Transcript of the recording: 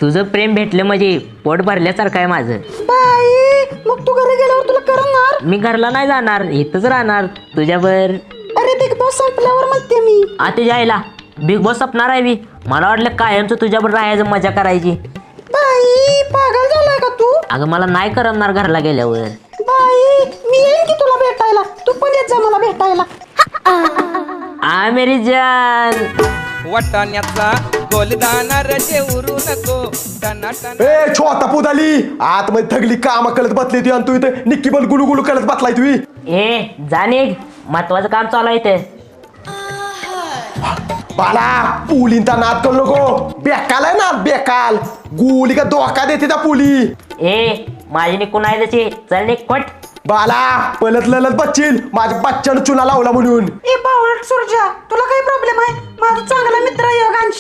तुझं प्रेम भेटलं म्हणजे पोट भरल्यासारखं आहे माझं. बाई मग तू घरी गेल्यावर तुला करणार? मी घरला नाही जाणार, इथंच राहणार तुझ्यावर. अरे बिग बॉस संपल्यावर म्हणते मी. आता जायला बिग बॉस संपणार आहे मी. मला वाटलं कायमचं तुझ्यावर राहायचं, मजा करायची. बाई पागल झालाय का तू? अगं मला नाही करमणार घरला गेल्यावर. बाई मी येईन की तुला भेटायला, तू पण येत जा मला भेटायला. आ मेरी जान. वाटाण्याचा गोलदाना रजे उरू नको टनाटन. ए छोटा पुदाली आतमध्ये थगली काम करत बसली ती आणि तू इथे निक्की बल गुलू गुलू करत बसलाय तुम्ही. ए जाणे महत्वाचं काम चालू आहे इथे. बाला पुलींचा नाद करू नको. बेकाल आहे ना बेकाल. गुली का धोका देते त्या पुली. ए माझी निकून आहे त्याची. चल निक पट. बाला पलत ललत बच्चील माझ्या बच्च्यानं चुना लावला म्हणून. ए बावळट सुरजा, तुला काही प्रॉब्लेम आहे? माझा चांगला मित्र आहे योगांशी.